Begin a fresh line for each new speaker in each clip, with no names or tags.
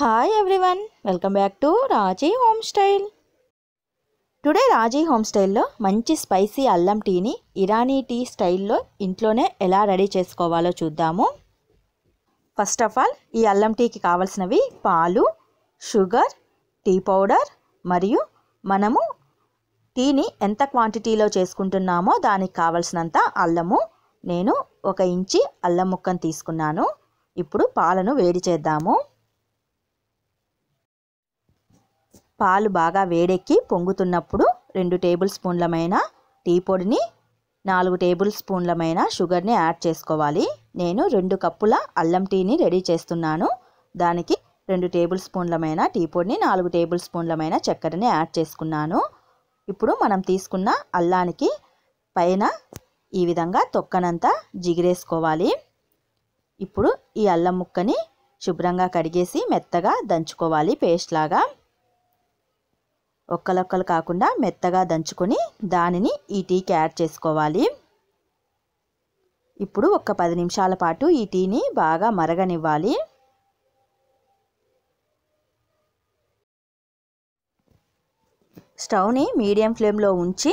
Hi everyone, welcome back to Raji Home Style. Today Raji Home Style లో మంచి spicy అల్లం టీని Irani tea స్టైల్లో ఇంట్లోనే ఎలా రెడీ చేసుకోవాలో చూద్దాము. ఫస్ట్ ఆఫ్ ఆల్ ఈ అల్లం టీకి కావాల్సినవి పాలు, షుగర్, టీ పౌడర్ మరియు మనము టీని ఎంత క్వాంటిటీలో చేసుకుంటున్నామో దానికి కావాల్సినంత అల్లము. నేను 1 ఇంచి అల్లం ముక్కను తీసుకున్నాను. ఇప్పుడు పాలను వేడి చేద్దాము. పాలు బాగా వేడెక్కి పొంగుతున్నప్పుడు 2 టేబుల్ స్పూన్లమైన టీ పొడిని 4 టేబుల్ స్పూన్లమైన షుగర్ని యాడ్ చేసుకోవాలి. నేను 2 కప్పుల అల్లం టీని రెడీ చేస్తున్నాను. దానికి 2 టేబుల్ స్పూన్లమైన టీ పొడిని 4 టేబుల్ స్పూన్లమైన చక్కెరని యాడ్ చేసుకున్నాను. ఇప్పుడు మనం తీసుకున్న అల్లానికి పైన ఈ విధంగా తొక్కనంతా జిగిరేసుకోవాలి. ఇప్పుడు ఈ అల్లం ముక్కని శుభ్రంగా కడిగేసి మెత్తగా దంచుకోవాలి. పేస్ట్ లాగా ఒక్కలొక్కలు కాకుండా మెత్తగా దంచుకొని దానిని ఈ టీకి యాడ్ చేసుకోవాలి. ఇప్పుడు ఒక 10 నిమిషాల పాటు ఈ టీని బాగా మరగనివ్వాలి. స్టవ్ని మీడియం ఫ్లేమ్లో ఉంచి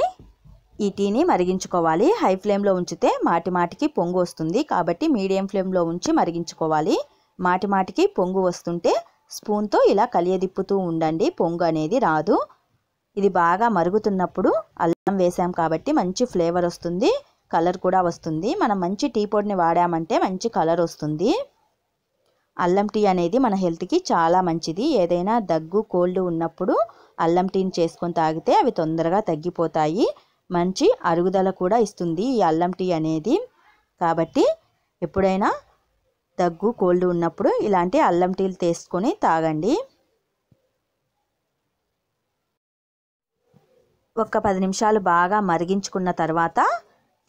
ఈ టీని మరిగించుకోవాలి. హై ఫ్లేమ్లో ఉంచితే మాటిమాటికి పొంగు వస్తుంది. కాబట్టి మీడియం ఫ్లేమ్లో ఉంచి మరిగించుకోవాలి. మాటిమాటికి పొంగు వస్తుంటే స్పూన్తో ఇలా కలియదిప్పుతూ ఉండండి. పొంగు అనేది రాదు. ఇది బాగా మరుగుతున్నప్పుడు అల్లం వేసాం కాబట్టి మంచి ఫ్లేవర్ వస్తుంది, కలర్ కూడా వస్తుంది. మనం మంచి టీ పొడిని వాడామంటే మంచి కలర్ వస్తుంది. అల్లం టీ అనేది మన హెల్త్కి చాలా మంచిది. ఏదైనా దగ్గు, కోల్డ్ ఉన్నప్పుడు అల్లం టీని చేసుకొని తాగితే అవి తొందరగా తగ్గిపోతాయి. మంచి అరుగుదల కూడా ఇస్తుంది ఈ అల్లం టీ అనేది. కాబట్టి ఎప్పుడైనా దగ్గు, కోల్డ్ ఉన్నప్పుడు ఇలాంటి అల్లం టీలు తీసుకొని తాగండి. ఒక 10 నిమిషాలు బాగా మరిగించుకున్న తర్వాత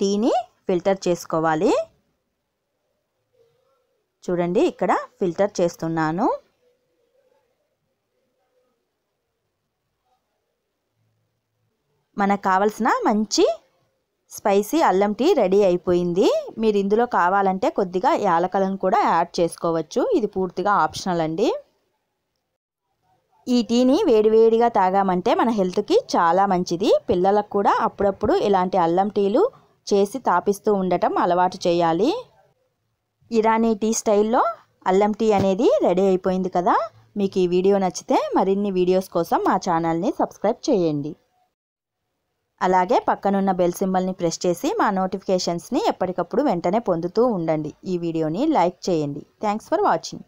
టీని ఫిల్టర్ చేసుకోవాలి. చూడండి, ఇక్కడ ఫిల్టర్ చేస్తున్నాను. మనకు కావాల్సిన మంచి స్పైసీ అల్లం టీ రెడీ అయిపోయింది. మీరు ఇందులో కావాలంటే కొద్దిగా యాలకులను కూడా యాడ్ చేసుకోవచ్చు. ఇది పూర్తిగా ఆప్షనల్ అండి. ఈ టీని వేడివేడిగా తాగామంటే మన హెల్త్కి చాలా మంచిది. పిల్లలకు కూడా అప్పుడప్పుడు ఇలాంటి అల్లం టీలు చేసి తాపిస్తూ ఉండటం అలవాటు చేయాలి. ఇరానీ టీ స్టైల్లో అల్లం టీ అనేది రెడీ అయిపోయింది కదా. మీకు ఈ వీడియో నచ్చితే మరిన్ని వీడియోస్ కోసం మా ఛానల్ని సబ్స్క్రైబ్ చేయండి. అలాగే పక్కనున్న బెల్ సింబల్ని ప్రెస్ చేసి మా నోటిఫికేషన్స్ని ఎప్పటికప్పుడు వెంటనే పొందుతూ ఉండండి. ఈ వీడియోని లైక్ చేయండి. Thanks for watching.